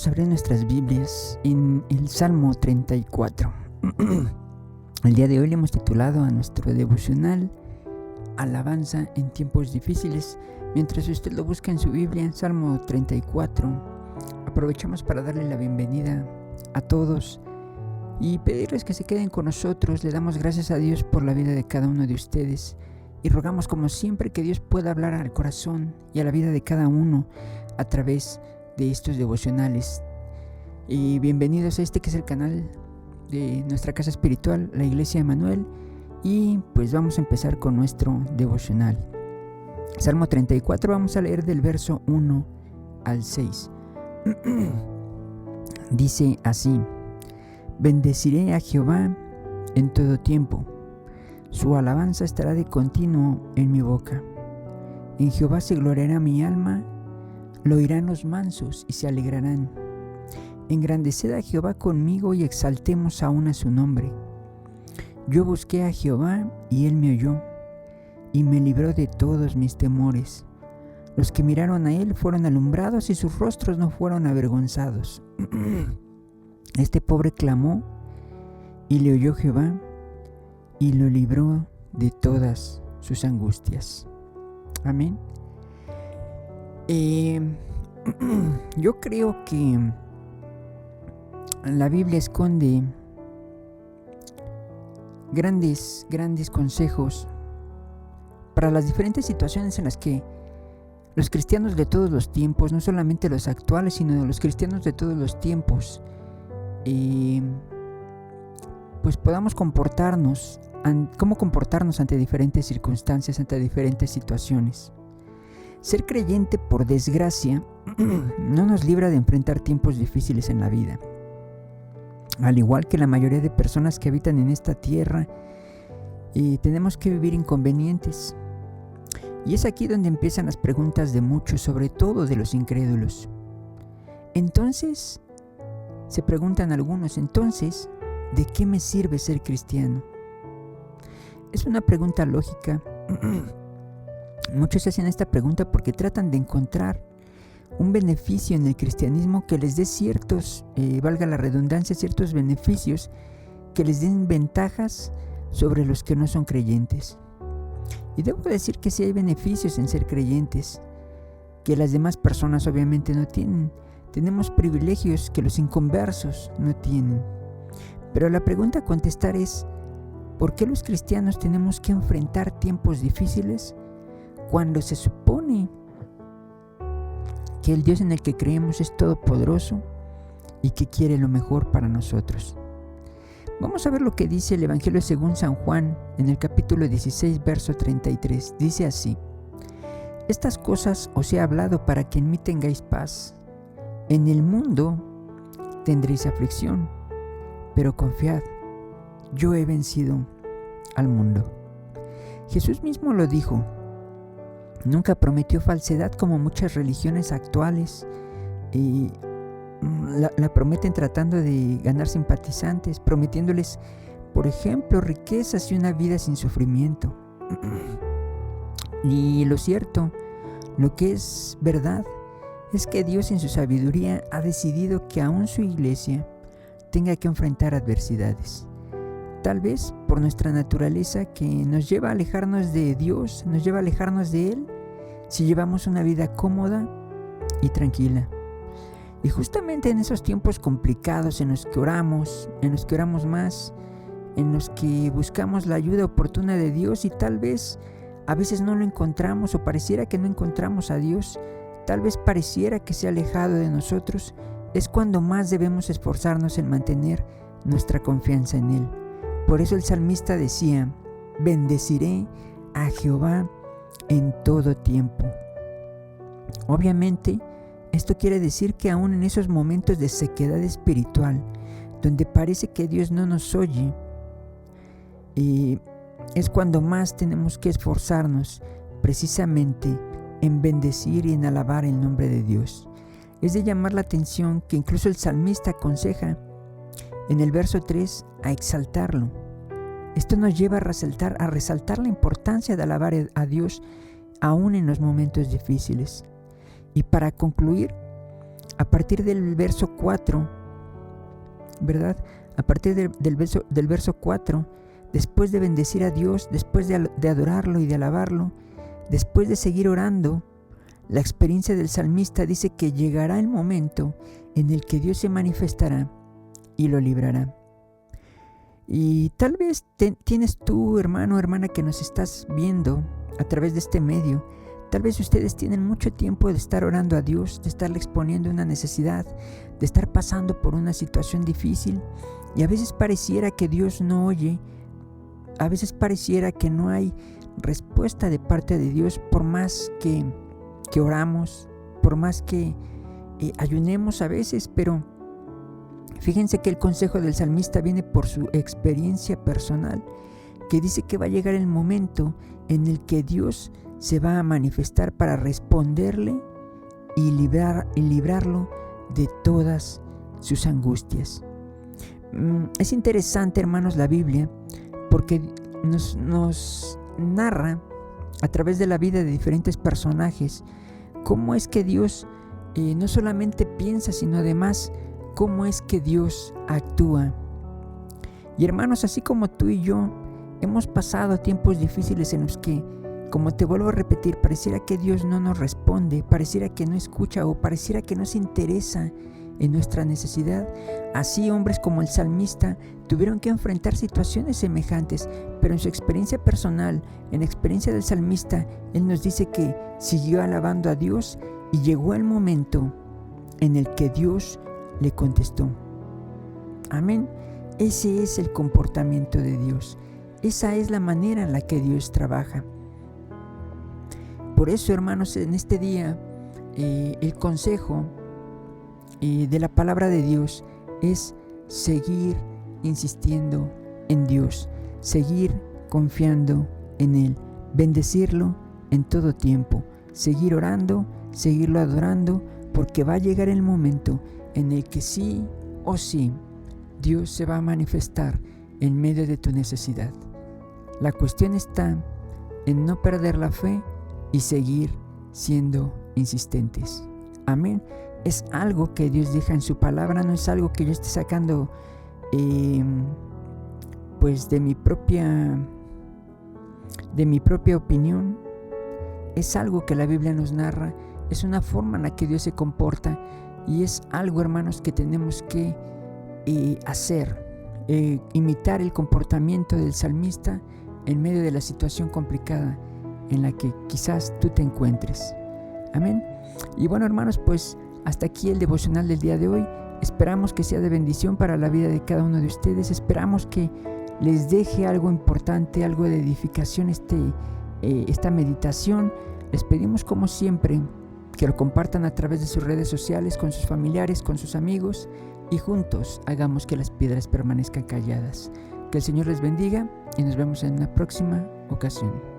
Vamos a abrir nuestras Biblias en el Salmo 34. El día de hoy le hemos titulado a nuestro devocional Alabanza en tiempos difíciles. Mientras usted lo busca en su Biblia, en Salmo 34, aprovechamos para darle la bienvenida a todos y pedirles que se queden con nosotros. Le damos gracias a Dios por la vida de cada uno de ustedes y rogamos como siempre que Dios pueda hablar al corazón y a la vida de cada uno a través de estos devocionales. Y bienvenidos a este que es el canal de nuestra casa espiritual, la Iglesia Emmanuel, y pues vamos a empezar con nuestro devocional. Salmo 34, vamos a leer del verso 1 al 6. Dice así: bendeciré a Jehová en todo tiempo, su alabanza estará de continuo en mi boca. En Jehová se gloriará mi alma, lo oirán los mansos y se alegrarán. Engrandeced a Jehová conmigo y exaltemos aún a su nombre. Yo busqué a Jehová y él me oyó y me libró de todos mis temores. Los que miraron a él fueron alumbrados y sus rostros no fueron avergonzados. Este pobre clamó y le oyó Jehová y lo libró de todas sus angustias. Amén. Yo creo que la Biblia esconde grandes consejos para las diferentes situaciones en las que los cristianos de todos los tiempos, no solamente los actuales, sino los cristianos de todos los tiempos, pues podamos cómo comportarnos ante diferentes circunstancias, ante diferentes situaciones. Ser creyente, por desgracia, no nos libra de enfrentar tiempos difíciles en la vida. Al igual que la mayoría de personas que habitan en esta tierra, tenemos que vivir inconvenientes. Y es aquí donde empiezan las preguntas de muchos, sobre todo de los incrédulos. Entonces, se preguntan algunos, ¿de qué me sirve ser cristiano? Es una pregunta lógica. Muchos hacen esta pregunta porque tratan de encontrar un beneficio en el cristianismo que les dé ciertos, valga la redundancia, ciertos beneficios que les den ventajas sobre los que no son creyentes. Y debo decir que sí hay beneficios en ser creyentes, que las demás personas obviamente no tienen. Tenemos privilegios que los inconversos no tienen. Pero la pregunta a contestar es: ¿por qué los cristianos tenemos que enfrentar tiempos difíciles cuando se supone que el Dios en el que creemos es todopoderoso y que quiere lo mejor para nosotros? Vamos a ver lo que dice el Evangelio según San Juan en el capítulo 16, verso 33. Dice así: estas cosas os he hablado para que en mí tengáis paz. En el mundo tendréis aflicción, pero confiad, yo he vencido al mundo. Jesús mismo lo dijo. Nunca prometió falsedad como muchas religiones actuales la prometen tratando de ganar simpatizantes, prometiéndoles, por ejemplo, riquezas y una vida sin sufrimiento. Y lo cierto, lo que es verdad, es que Dios en su sabiduría ha decidido que aún su iglesia tenga que enfrentar adversidades. Tal vez por nuestra naturaleza que nos lleva a alejarnos de Dios, nos lleva a alejarnos de Él, si llevamos una vida cómoda y tranquila. Y justamente en esos tiempos complicados en los que oramos más, en los que buscamos la ayuda oportuna de Dios y tal vez a veces no lo encontramos o pareciera que no encontramos a Dios, tal vez pareciera que se ha alejado de nosotros, es cuando más debemos esforzarnos en mantener nuestra confianza en Él. Por eso el salmista decía: bendeciré a Jehová en todo tiempo. Obviamente, esto quiere decir que aún en esos momentos de sequedad espiritual, donde parece que Dios no nos oye, es cuando más tenemos que esforzarnos precisamente en bendecir y en alabar el nombre de Dios. Es de llamar la atención que incluso el salmista aconseja en el verso 3 a exaltarlo. Esto nos lleva a resaltar la importancia de alabar a Dios aún en los momentos difíciles. Y para concluir, a partir del verso 4, ¿verdad? A partir del verso 4, después de bendecir a Dios, después de adorarlo y de alabarlo, después de seguir orando, la experiencia del salmista dice que llegará el momento en el que Dios se manifestará y lo librará. Y tal vez tienes tú, hermano o hermana, que nos estás viendo a través de este medio. Tal vez ustedes tienen mucho tiempo de estar orando a Dios, de estarle exponiendo una necesidad, de estar pasando por una situación difícil. Y a veces pareciera que Dios no oye, a veces pareciera que no hay respuesta de parte de Dios, por más que oramos, por más que ayunemos a veces. Pero fíjense que el consejo del salmista viene por su experiencia personal, que dice que va a llegar el momento en el que Dios se va a manifestar para responderle y librarlo de todas sus angustias. Es interesante, hermanos, la Biblia, porque nos narra a través de la vida de diferentes personajes cómo es que Dios no solamente piensa, sino además cómo es que Dios actúa. Y hermanos, así como tú y yo hemos pasado tiempos difíciles en los que, como te vuelvo a repetir, pareciera que Dios no nos responde, pareciera que no escucha o pareciera que no se interesa en nuestra necesidad. Así hombres como el salmista tuvieron que enfrentar situaciones semejantes, pero en su experiencia personal, en la experiencia del salmista, él nos dice que siguió alabando a Dios y llegó el momento en el que Dios le contestó. Amén. Ese es el comportamiento de Dios. Esa es la manera en la que Dios trabaja. Por eso, hermanos, en este día, el consejo de la palabra de Dios es seguir insistiendo en Dios, seguir confiando en Él, bendecirlo en todo tiempo, seguir orando, seguirlo adorando, porque va a llegar el momento en el que sí o sí Dios se va a manifestar en medio de tu necesidad. La cuestión está en no perder la fe y seguir siendo insistentes. Amén. Es algo que Dios deja en su palabra, no es algo que yo esté sacando pues de mi propia opinión. Es algo que la Biblia nos narra, es una forma en la que Dios se comporta y es algo, hermanos, que tenemos que hacer, imitar el comportamiento del salmista en medio de la situación complicada en la que quizás tú te encuentres. Amén. Y bueno, hermanos, pues hasta aquí el devocional del día de hoy. Esperamos que sea de bendición para la vida de cada uno de ustedes. Esperamos que les deje algo importante, algo de edificación esta meditación. Les pedimos, como siempre, que lo compartan a través de sus redes sociales, con sus familiares, con sus amigos, y juntos hagamos que las piedras permanezcan calladas. Que el Señor les bendiga y nos vemos en una próxima ocasión.